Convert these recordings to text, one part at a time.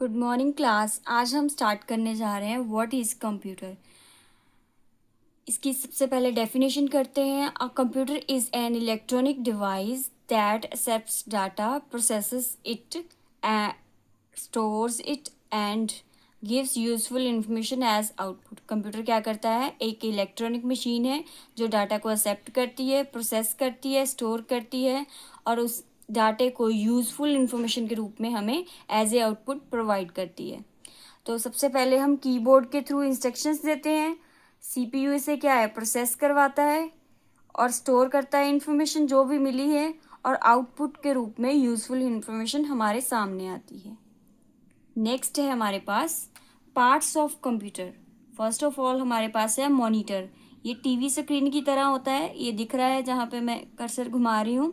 Good morning class. आज हम start करने जा रहे हैं व्हाट इज़ कंप्यूटर। इसकी सबसे पहले डेफिनेशन करते हैं। A computer is an electronic device that accepts data, processes it, stores it and gives useful information as output. Computer क्या करता है? एक इलेक्ट्रॉनिक मशीन है जो डाटा को एक्सेप्ट करती है, प्रोसेस करती है, स्टोर करती है और उस डाटे को यूज़फुल इंफॉर्मेशन के रूप में हमें एज ए आउटपुट प्रोवाइड करती है। तो सबसे पहले हम कीबोर्ड के थ्रू इंस्ट्रक्शंस देते हैं। सीपीयू इसे क्या है? प्रोसेस करवाता है और स्टोर करता है इंफॉर्मेशन जो भी मिली है और आउटपुट के रूप में यूज़फुल इंफॉर्मेशन हमारे सामने आती है। नेक्स्ट है हमारे पास parts of computer. First of all हमारे पास है मॉनिटर। ये टीवी स्क्रीन की तरह होता है, ये दिख रहा है जहाँ पे मैं कर्सर घुमा रही हूँ।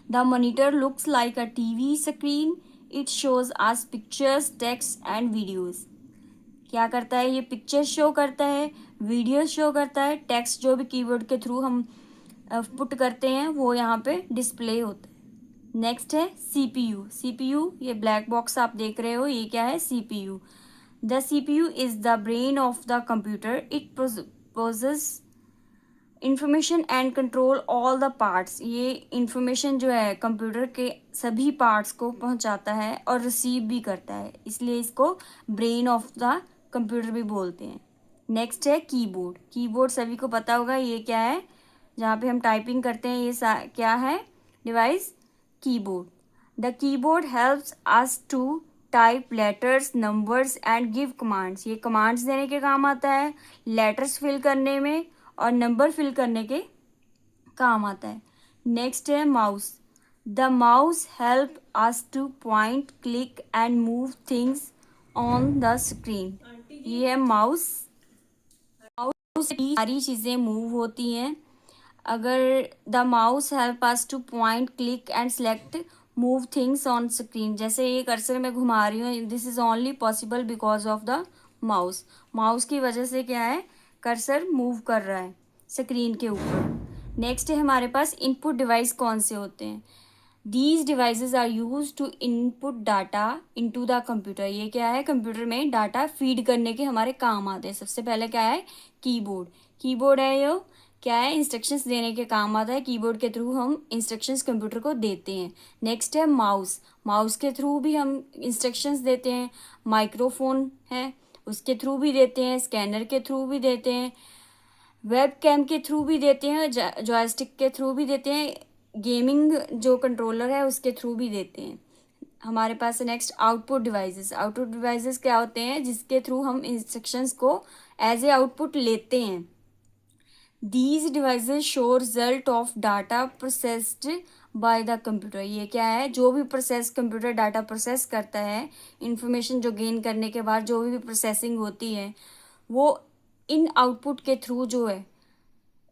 The monitor looks like a TV screen. It shows us pictures, text and videos. क्या करता है? ये पिक्चर शो करता है, वीडियो शो करता है, टेक्स्ट जो भी कीबोर्ड के थ्रू हम पुट करते हैं वो यहाँ पे डिस्प्ले होता है। नेक्स्ट है सीपीयू। सीपीयू ये ब्लैक बॉक्स आप देख रहे हो, ये क्या है? CPU. The CPU is the brain of the computer. It process information and control all the parts. ये इंफॉर्मेशन जो है कंप्यूटर के सभी पार्ट्स को पहुंचाता है और रिसीव भी करता है, इसलिए इसको ब्रेन ऑफ द कंप्यूटर भी बोलते हैं। नेक्स्ट है कीबोर्ड। कीबोर्ड सभी को पता होगा, ये क्या है? जहाँ पे हम टाइपिंग करते हैं, ये क्या है device? Keyboard. The keyboard helps us to type letters, numbers and give commands. ये कमांड्स देने के काम आता है, लेटर्स फिल करने में और नंबर फिल करने के काम आता है। नेक्स्ट है mouse. The mouse help us two point, click and move things on the screen. ये है माउस। माउस से सारी चीज़ें मूव होती हैं। अगर the mouse help us two point, click and select move things on screen, जैसे ये कर्सर मैं घुमा रही हूँ, this is only possible because of the mouse. Mouse की वजह से क्या है? कर्सर मूव कर रहा है स्क्रीन के ऊपर। नेक्स्ट है हमारे पास इनपुट डिवाइस कौन से होते हैं? These devices are use to input data into the computer. ये क्या है? कंप्यूटर में डाटा फीड करने के हमारे काम आते हैं। सबसे पहले क्या है? कीबोर्ड। कीबोर्ड है ये क्या है? इंस्ट्रक्शंस देने के काम आता है। कीबोर्ड के थ्रू हम इंस्ट्रक्शंस कंप्यूटर को देते हैं। नेक्स्ट है माउस। माउस के थ्रू भी हम इंस्ट्रक्शंस देते हैं। माइक्रोफोन है, उसके थ्रू भी देते हैं, स्कैनर के थ्रू भी देते हैं, वेब कैम के थ्रू भी देते हैं, जॉयस्टिक के थ्रू भी देते हैं, गेमिंग जो कंट्रोलर है उसके थ्रू भी देते हैं। हमारे पास next output devices. Output devices क्या होते हैं? जिसके थ्रू हम इंस्ट्रक्शंस को एज ए आउटपुट लेते हैं। These devices show result of data processed by the computer. ये क्या है? जो भी प्रोसेस कंप्यूटर डाटा प्रोसेस करता है, इंफॉर्मेशन जो गेन करने के बाद जो भी प्रोसेसिंग होती है वो इन आउटपुट के थ्रू जो है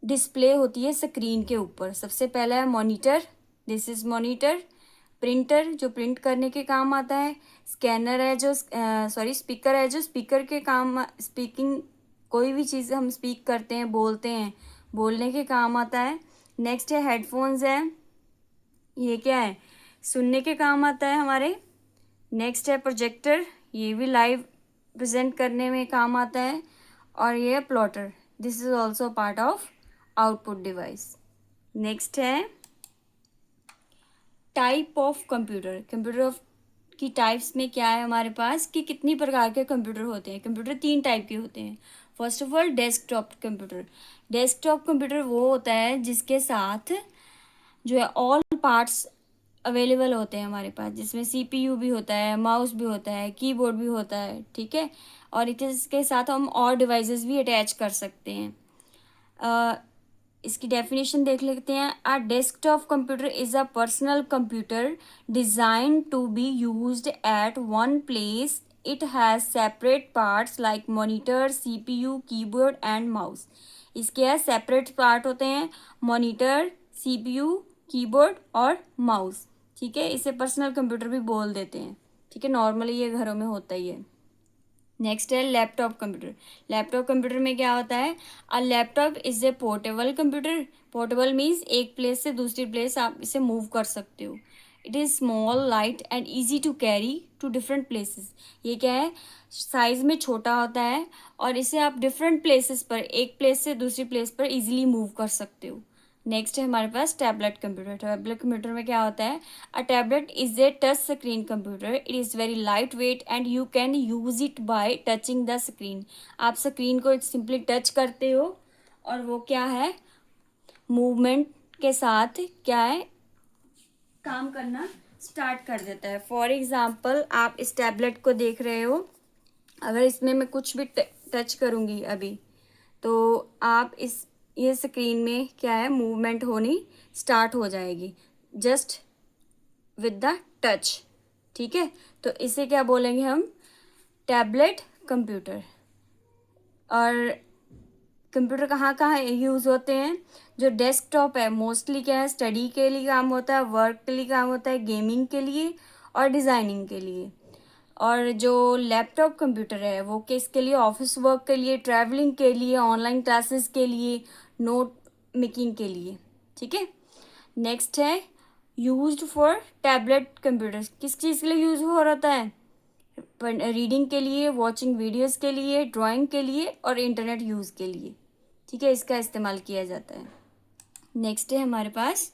डिस्प्ले होती है स्क्रीन के ऊपर। सबसे पहला है monitor, this is monitor. Printer जो प्रिंट करने के काम आता है। स्कैनर है जो स्पीकर है जो स्पीकर के काम, स्पीकिंग कोई भी चीज़ हम स्पीक करते हैं, बोलते हैं, बोलने के काम आता है। नेक्स्ट है हेडफोन्स है, ये क्या है? सुनने के काम आता है हमारे। नेक्स्ट है प्रोजेक्टर, ये भी लाइव प्रेजेंट करने में काम आता है। और ये है plotter, this is also part of output device. Next है type of computer. Computer of की टाइप्स में क्या है हमारे पास कि कितनी प्रकार के कंप्यूटर होते हैं? कंप्यूटर 3 टाइप के होते हैं। First of all desktop computer. Desktop computer वो होता है जिसके साथ जो है ऑल पार्ट्स अवेलेबल होते हैं हमारे पास, जिसमें सीपीयू भी होता है, माउस भी होता है, कीबोर्ड भी होता है, ठीक है। और इसके साथ हम और डिवाइसेस भी अटैच कर सकते हैं। इसकी डेफिनेशन देख लेते हैं। A desktop computer is a personal computer design to be used at one place. It has separate parts like monitor, CPU, keyboard and mouse. इसके यहाँ सेपरेट पार्ट होते हैं, मॉनिटर, सीपीयू, कीबोर्ड और माउस, ठीक है। इसे पर्सनल कंप्यूटर भी बोल देते हैं, ठीक है। नॉर्मली ये घरों में होता ही है। नेक्स्ट है लैपटॉप कंप्यूटर। लैपटॉप कंप्यूटर में क्या होता है? A laptop is a portable computer. Portable means एक प्लेस से दूसरी प्लेस आप इसे मूव कर सकते हो। It is small, light and easy to carry to different places. ये क्या है, साइज़ में छोटा होता है और इसे आप डिफरेंट प्लेसेस पर, एक प्लेस से दूसरी प्लेस पर इजीली मूव कर सकते हो। नेक्स्ट है हमारे पास टैबलेट कंप्यूटर। टैबलेट कंप्यूटर में क्या होता है, a tablet is a touch screen computer, it is very light weight and you can use it by touching the screen. आप स्क्रीन को सिंपली टच करते हो और वो क्या है, मूवमेंट के साथ क्या है, काम करना स्टार्ट कर देता है। फॉर एग्जाम्पल आप इस टैबलेट को देख रहे हो, अगर इसमें मैं कुछ भी टच करूँगी अभी, तो आप इस ये स्क्रीन में क्या है, मूवमेंट होनी स्टार्ट हो जाएगी जस्ट विद द टच। ठीक है, तो इसे क्या बोलेंगे हम, टैबलेट कंप्यूटर। और कंप्यूटर कहाँ कहाँ यूज़ होते हैं, जो डेस्कटॉप है मोस्टली क्या है, स्टडी के लिए काम होता है, वर्क के लिए काम होता है, गेमिंग के लिए और डिज़ाइनिंग के लिए। और जो लैपटॉप कंप्यूटर है वो किसके लिए, ऑफिस वर्क के लिए, ट्रैवलिंग के लिए, ऑनलाइन क्लासेस के लिए, नोट मेकिंग के लिए। ठीक है, नेक्स्ट है यूज्ड फॉर टैबलेट कंप्यूटर, किस चीज़ के लिए यूज हो रहा है, रीडिंग के लिए, वॉचिंग वीडियोस के लिए, ड्राइंग के लिए और इंटरनेट यूज़ के लिए। ठीक है, इसका इस्तेमाल किया जाता है। नेक्स्ट है हमारे पास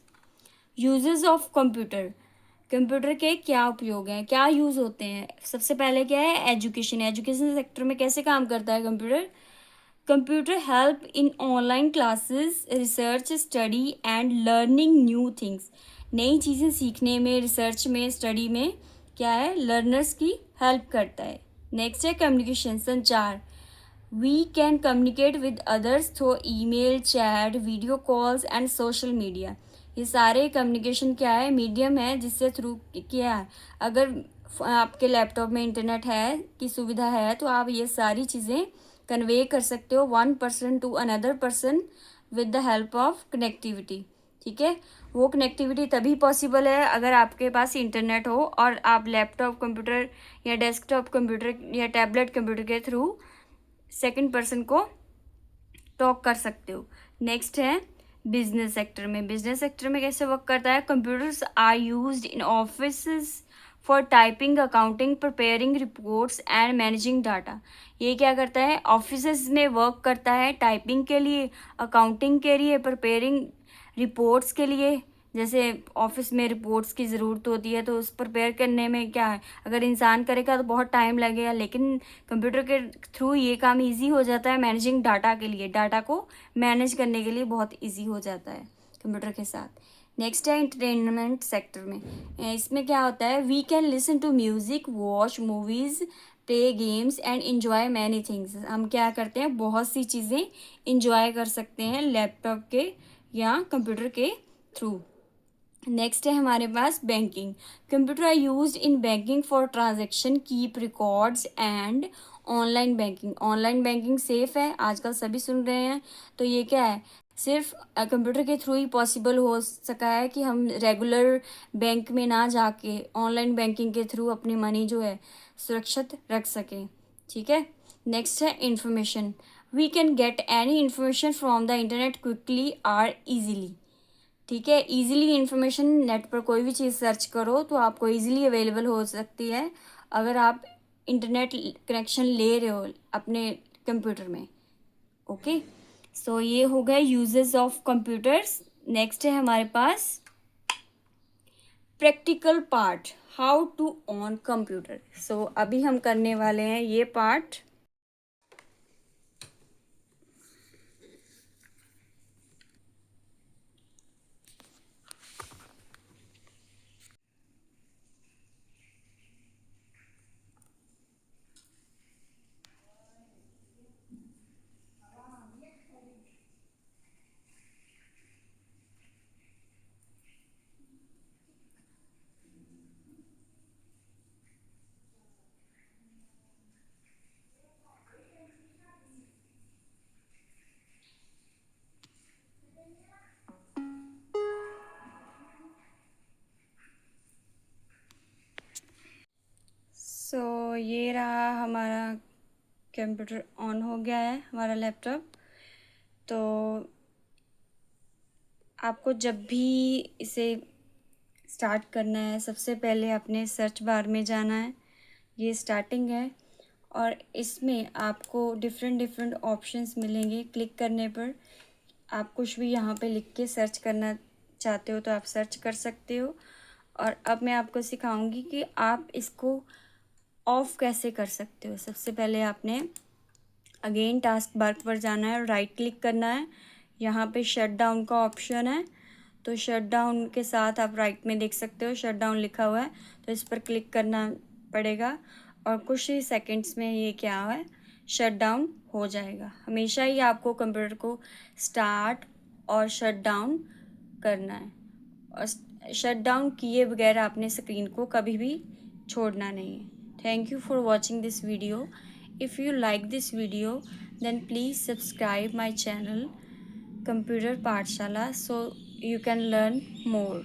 यूजेस ऑफ कंप्यूटर। कंप्यूटर के क्या उपयोग हैं, क्या यूज़ होते हैं। सबसे पहले क्या है, एजुकेशन। एजुकेशन सेक्टर में कैसे काम करता है computer, computer help in online classes, research, study and learning new things. नई चीज़ें सीखने में, रिसर्च में, स्टडी में क्या है, लर्नर्स की हेल्प करता है। नेक्स्ट है कम्युनिकेशन, संचार। We can communicate with others through email, chat, video calls and social media. ये सारे कम्युनिकेशन क्या है, मीडियम है जिससे थ्रू क्या है, अगर आपके लैपटॉप में इंटरनेट है की सुविधा है तो आप ये सारी चीज़ें कन्वे कर सकते हो one person to another person with the help of connectivity. ठीक है, वो कनेक्टिविटी तभी पॉसिबल है अगर आपके पास इंटरनेट हो और आप लैपटॉप कंप्यूटर या डेस्कटॉप कंप्यूटर या टैबलेट कंप्यूटर के थ्रू सेकंड पर्सन को टॉक कर सकते हो। नेक्स्ट है बिजनेस सेक्टर में। बिजनेस सेक्टर में कैसे वर्क करता है, computers are used in office for typing, accounting, preparing reports and managing data. ये क्या करता है, ऑफिस में वर्क करता है टाइपिंग के लिए, अकाउंटिंग के लिए, प्रिपेयरिंग रिपोर्ट्स के लिए। जैसे ऑफिस में रिपोर्ट्स की ज़रूरत होती है तो उस प्रिपेयर करने में क्या है, अगर इंसान करेगा तो बहुत टाइम लगेगा, लेकिन कंप्यूटर के थ्रू ये काम इजी हो जाता है। मैनेजिंग डाटा के लिए, डाटा को मैनेज करने के लिए बहुत इजी हो जाता है कंप्यूटर के साथ। नेक्स्ट है एंटरटेनमेंट सेक्टर में। इसमें क्या होता है, we can listen to music, watch movies, play games and enjoy many things. हम क्या करते हैं, बहुत सी चीज़ें इंजॉय कर सकते हैं लैपटॉप के या कंप्यूटर के थ्रू। नेक्स्ट है हमारे पास banking. Computer are used in banking for transaction, keep records and online banking. Online banking safe है, आजकल सभी सुन रहे हैं, तो ये क्या है, सिर्फ कंप्यूटर के थ्रू ही पॉसिबल हो सका है कि हम रेगुलर बैंक में ना जाके ऑनलाइन बैंकिंग के थ्रू अपनी मनी जो है सुरक्षित रख सकें। ठीक है, नेक्स्ट है information. We can get any information from the internet quickly or easily. ठीक है, इजीली इन्फॉर्मेशन, नेट पर कोई भी चीज़ सर्च करो तो आपको इजीली अवेलेबल हो सकती है अगर आप इंटरनेट कनेक्शन ले रहे हो अपने कंप्यूटर में। ओके, सो ये हो गए यूजेस ऑफ कंप्यूटर्स। नेक्स्ट है हमारे पास practical part, how to on computer. So अभी हम करने वाले हैं ये पार्ट। सो ये रहा हमारा कंप्यूटर, ऑन हो गया है हमारा लैपटॉप। तो आपको जब भी इसे स्टार्ट करना है, सबसे पहले अपने सर्च बार में जाना है। ये स्टार्टिंग है और इसमें आपको डिफरेंट ऑप्शंस मिलेंगे। क्लिक करने पर आप कुछ भी यहाँ पे लिख के सर्च करना चाहते हो तो आप सर्च कर सकते हो। और अब मैं आपको सिखाऊंगी कि आप इसको ऑफ़ कैसे कर सकते हो। सबसे पहले आपने अगेन टास्क बार पर जाना है और राइट क्लिक करना है। यहाँ पे शट डाउन का ऑप्शन है, तो शट डाउन के साथ आप राइट में देख सकते हो शट डाउन लिखा हुआ है, तो इस पर क्लिक करना पड़ेगा और कुछ ही सेकंड्स में ये क्या है, शट डाउन हो जाएगा। हमेशा ही आपको कंप्यूटर को स्टार्ट और शट डाउन करना है और शट डाउन किए बगैर आपने स्क्रीन को कभी भी छोड़ना नहीं है। Thank you for watching this video. If you like this video, then please subscribe my channel Computer Pathshala so you can learn more.